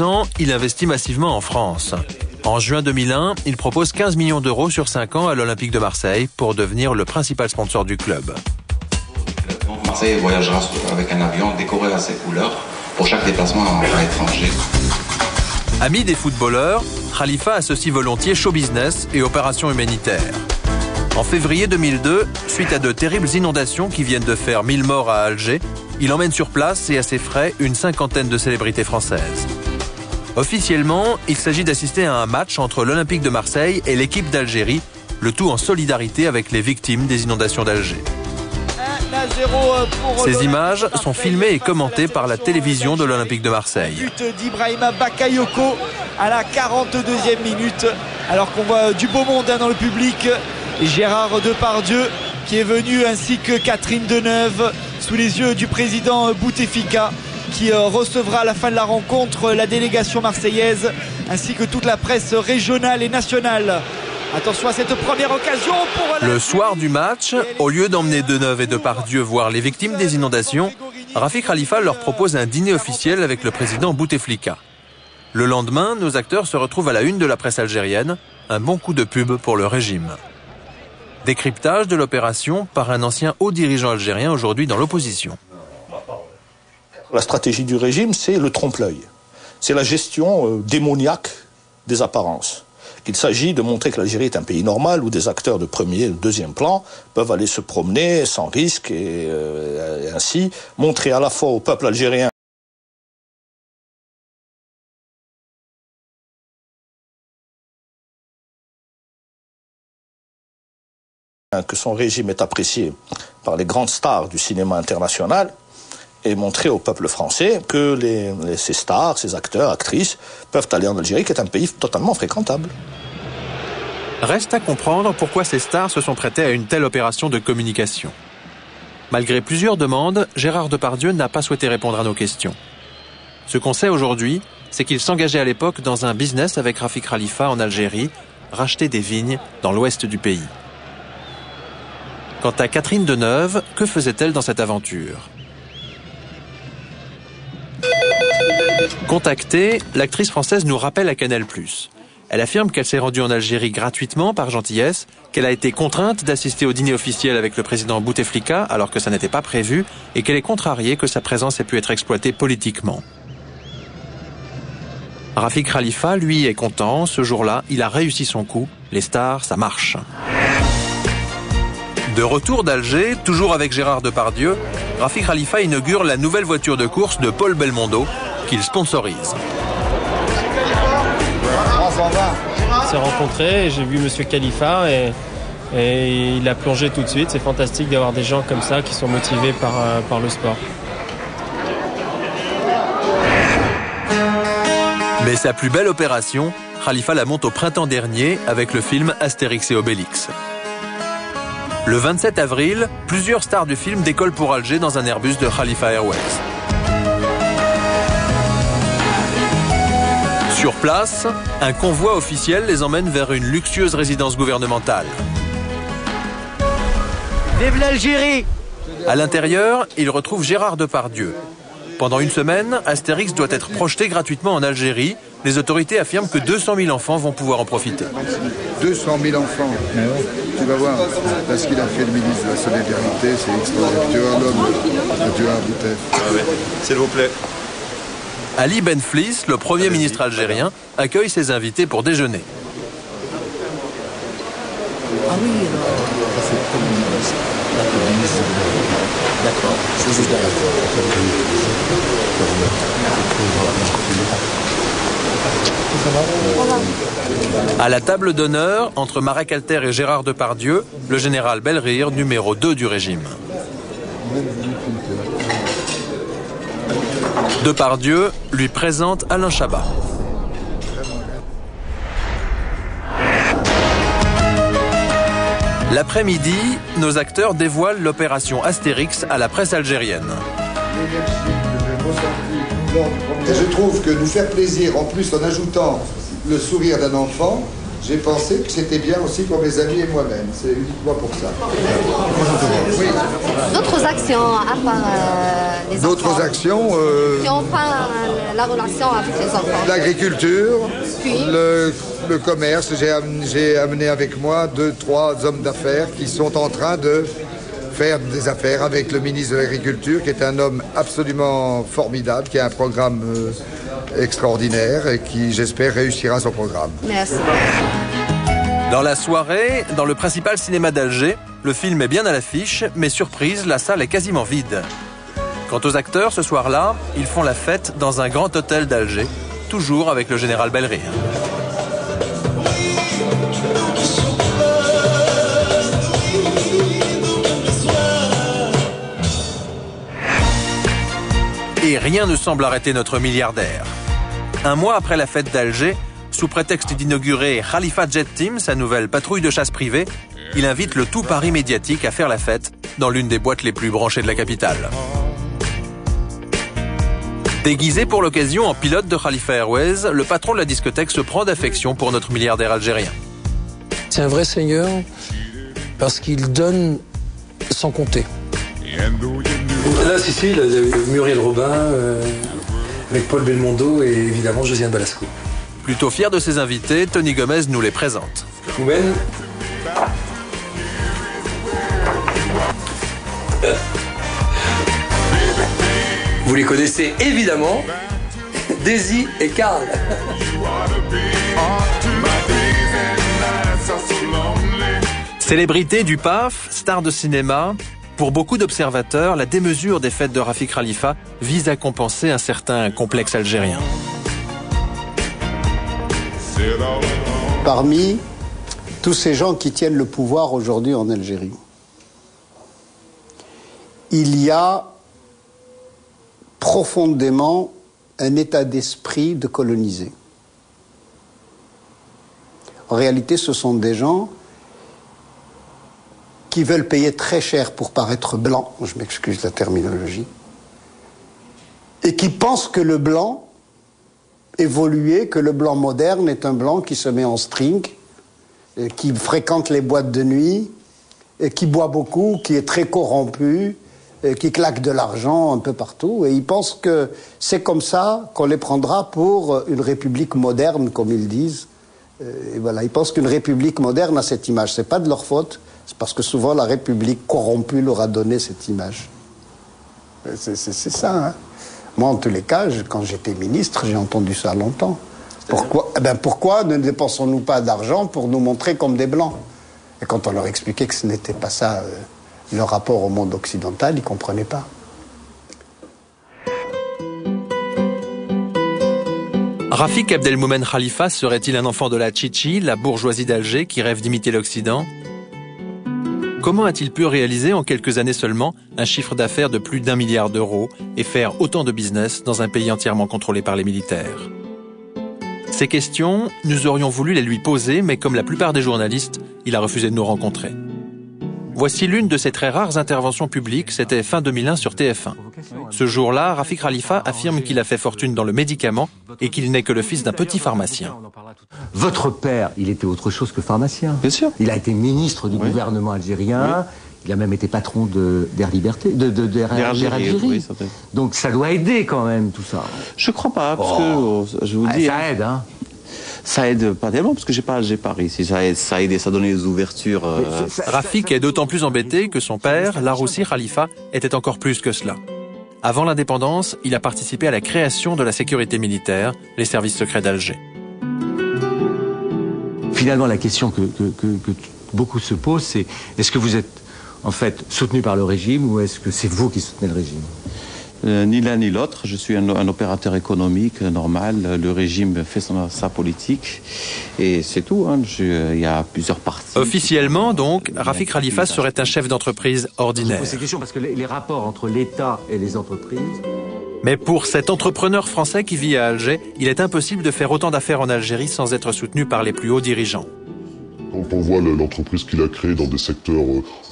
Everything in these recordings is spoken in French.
ans, il investit massivement en France. En juin 2001, il propose 15 millions d'euros sur 5 ans à l'Olympique de Marseille pour devenir le principal sponsor du club. Marseille voyagera avec un avion décoré à ses couleurs pour chaque déplacement à l'étranger. Ami des footballeurs, Khalifa associe volontiers show business et opérations humanitaires. En février 2002, suite à de terribles inondations qui viennent de faire 1000 morts à Alger, il emmène sur place et à ses frais une cinquantaine de célébrités françaises. Officiellement, il s'agit d'assister à un match entre l'Olympique de Marseille et l'équipe d'Algérie, le tout en solidarité avec les victimes des inondations d'Alger. Ces images sont filmées et commentées par la télévision de l'Olympique de Marseille. But d'Ibrahima Bakayoko à la 42e minute, alors qu'on voit du beau monde dans le public. Et Gérard Depardieu qui est venu, ainsi que Catherine Deneuve, sous les yeux du président Bouteflika, qui recevra à la fin de la rencontre la délégation marseillaise, ainsi que toute la presse régionale et nationale. Attention à cette première occasion pour... Le soir du match, au lieu d'emmener Deneuve et Depardieu voir les victimes des inondations, Rafik Khalifa leur propose un dîner officiel avec le président Bouteflika. Le lendemain, nos acteurs se retrouvent à la une de la presse algérienne, un bon coup de pub pour le régime. Décryptage de l'opération par un ancien haut dirigeant algérien aujourd'hui dans l'opposition. La stratégie du régime, c'est le trompe-l'œil. C'est la gestion démoniaque des apparences. Il s'agit de montrer que l'Algérie est un pays normal où des acteurs de premier et de deuxième plan peuvent aller se promener sans risque et ainsi montrer à la fois au peuple algérien que son régime est apprécié par les grandes stars du cinéma international et montrer au peuple français que ces stars, ces acteurs, actrices peuvent aller en Algérie qui est un pays totalement fréquentable. Reste à comprendre pourquoi ces stars se sont prêtées à une telle opération de communication. Malgré plusieurs demandes, Gérard Depardieu n'a pas souhaité répondre à nos questions. Ce qu'on sait aujourd'hui, c'est qu'il s'engageait à l'époque dans un business avec Rafik Khalifa en Algérie, racheter des vignes dans l'ouest du pays. Quant à Catherine Deneuve, que faisait-elle dans cette aventure ? Contactée, l'actrice française nous rappelle à Canal+. Elle affirme qu'elle s'est rendue en Algérie gratuitement par gentillesse, qu'elle a été contrainte d'assister au dîner officiel avec le président Bouteflika alors que ça n'était pas prévu et qu'elle est contrariée que sa présence ait pu être exploitée politiquement. Rafik Khalifa, lui, est content. Ce jour-là, il a réussi son coup. Les stars, ça marche. De retour d'Alger, toujours avec Gérard Depardieu, Rafik Khalifa inaugure la nouvelle voiture de course de Paul Belmondo qu'il sponsorise. On s'est rencontrés et j'ai vu Monsieur Khalifa et il a plongé tout de suite. C'est fantastique d'avoir des gens comme ça qui sont motivés par le sport. Mais sa plus belle opération, Khalifa la monte au printemps dernier avec le film Astérix et Obélix. Le 27 avril, plusieurs stars du film décollent pour Alger dans un Airbus de Khalifa Airways. Sur place, un convoi officiel les emmène vers une luxueuse résidence gouvernementale. Vive l'Algérie! À l'intérieur, ils retrouvent Gérard Depardieu. Pendant une semaine, Astérix doit être projeté gratuitement en Algérie. Les autorités affirment que 200 000 enfants vont pouvoir en profiter. 200 000 enfants, tu vas voir, parce qu'il a fait le ministre de la Solidarité, c'est extraordinaire. Tu as l'homme, tu as un Boutef. Ah ouais, s'il vous plaît. Ali Benflis, le Premier ministre algérien, accueille ses invités pour déjeuner. Ah oui, d'accord. À la table d'honneur, entre Marek Alter et Gérard Depardieu, le général Belrire, numéro 2 du régime. Depardieu lui présente Alain Chabat. L'après-midi, nos acteurs dévoilent l'opération Astérix à la presse algérienne. Et je trouve que nous faire plaisir, en plus en ajoutant le sourire d'un enfant, J'ai pensé que c'était bien aussi pour mes amis et moi-même. C'est uniquement pour ça. Oui. D'autres actions, à part les enfants. D'autres actions Qui n'ont pas la relation avec les enfants. L'agriculture, Puis le commerce. J'ai amené avec moi 2-3 hommes d'affaires qui sont en train de faire des affaires avec le ministre de l'Agriculture, qui est un homme absolument formidable, qui a un programme extraordinaire et qui, j'espère, réussira son programme. Merci. Dans la soirée, dans le principal cinéma d'Alger, le film est bien à l'affiche, mais surprise, la salle est quasiment vide. Quant aux acteurs, ce soir-là, ils font la fête dans un grand hôtel d'Alger, toujours avec le général Belrine. Et rien ne semble arrêter notre milliardaire. Un mois après la fête d'Alger, sous prétexte d'inaugurer Khalifa Jet Team, sa nouvelle patrouille de chasse privée, il invite le tout Paris médiatique à faire la fête dans l'une des boîtes les plus branchées de la capitale. Déguisé pour l'occasion en pilote de Khalifa Airways, le patron de la discothèque se prend d'affection pour notre milliardaire algérien. C'est un vrai seigneur parce qu'il donne sans compter. Là, Sicile, il y a Muriel Robin, avec Paul Belmondo et évidemment Josiane Balasco. Plutôt fier de ses invités, Tony Gomez nous les présente. Oumen. Vous les connaissez évidemment, Daisy et Karl. Célébrité du PAF, star de cinéma, pour beaucoup d'observateurs, la démesure des fêtes de Rafik Khalifa vise à compenser un certain complexe algérien. Parmi tous ces gens qui tiennent le pouvoir aujourd'hui en Algérie, il y a profondément un état d'esprit de colonisé. En réalité, ce sont des gens qui veulent payer très cher pour paraître blancs, je m'excuse de la terminologie, et qui pensent que le blanc évolué, que le blanc moderne est un blanc qui se met en string, qui fréquente les boîtes de nuit, et qui boit beaucoup, qui est très corrompu, qui claque de l'argent un peu partout. Et ils pensent que c'est comme ça qu'on les prendra pour une république moderne, comme ils disent. Et voilà, ils pensent qu'une république moderne a cette image. C'est pas de leur faute, c'est parce que souvent la république corrompue leur a donné cette image. C'est ça, hein. Moi, en tous les cas, quand j'étais ministre, j'ai entendu ça longtemps. Pourquoi ne dépensons-nous pas d'argent pour nous montrer comme des Blancs? Et quand on leur expliquait que ce n'était pas ça, leur rapport au monde occidental, ils ne comprenaient pas. Rafik Abdelmoumen Khalifa serait-il un enfant de la Chichi, la bourgeoisie d'Alger qui rêve d'imiter l'Occident? Comment a-t-il pu réaliser en quelques années seulement un chiffre d'affaires de plus d'1 milliard d'euros et faire autant de business dans un pays entièrement contrôlé par les militaires? Ces questions, nous aurions voulu les lui poser, mais comme la plupart des journalistes, il a refusé de nous rencontrer. Voici l'une de ses très rares interventions publiques, c'était fin 2001 sur TF1. Ce jour-là, Rafik Khalifa affirme qu'il a fait fortune dans le médicament et qu'il n'est que le fils d'un petit pharmacien. Votre père, il était autre chose que pharmacien. Bien sûr. Il a été ministre du gouvernement algérien, il a même été patron d'Air Liberté, d'Air Algérie. Oui, donc ça doit aider quand même tout ça. Je crois pas, parce que je vous dis... Ça aide, hein. Ça aide pas tellement parce que j'ai pas Alger Paris. Si ça a aidé, ça donnait des ouvertures. Rafik est d'autant plus embêté que son père, Laroussi Khalifa, était encore plus que cela. Avant l'indépendance, il a participé à la création de la sécurité militaire, les services secrets d'Alger. Finalement, la question que beaucoup se posent, c'est est-ce que vous êtes en fait soutenu par le régime ou est-ce que c'est vous qui soutenez le régime? Ni l'un ni l'autre. Je suis un opérateur économique normal. Le régime fait sa politique et c'est tout. Hein. Il y a plusieurs parties. Officiellement, donc, Rafik Khalifa serait un chef d'entreprise ordinaire. Je pose ces questions parce que les rapports entre l'État et les entreprises... Mais pour cet entrepreneur français qui vit à Alger, il est impossible de faire autant d'affaires en Algérie sans être soutenu par les plus hauts dirigeants. Quand on voit l'entreprise qu'il a créée dans des secteurs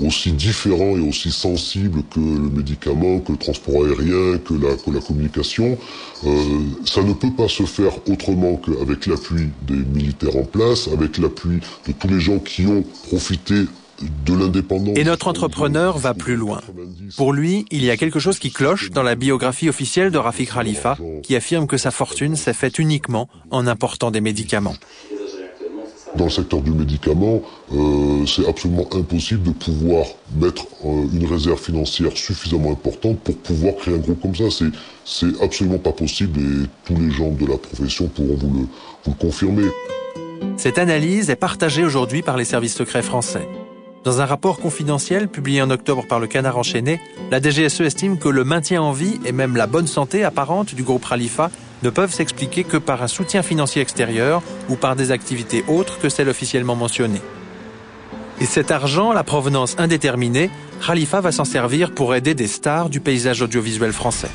aussi différents et aussi sensibles que le médicament, que le transport aérien, que la communication, ça ne peut pas se faire autrement qu'avec l'appui des militaires en place, avec l'appui de tous les gens qui ont profité de l'indépendance. Et notre entrepreneur va plus loin. Pour lui, il y a quelque chose qui cloche dans la biographie officielle de Rafik Khalifa, qui affirme que sa fortune s'est faite uniquement en important des médicaments. Dans le secteur du médicament, c'est absolument impossible de pouvoir mettre une réserve financière suffisamment importante pour pouvoir créer un groupe comme ça. C'est absolument pas possible et tous les gens de la profession pourront vous le confirmer. Cette analyse est partagée aujourd'hui par les services secrets français. Dans un rapport confidentiel publié en octobre par le Canard enchaîné, la DGSE estime que le maintien en vie et même la bonne santé apparente du groupe Khalifa ne peuvent s'expliquer que par un soutien financier extérieur ou par des activités autres que celles officiellement mentionnées. Et cet argent, la provenance indéterminée, Khalifa va s'en servir pour aider des stars du paysage audiovisuel français.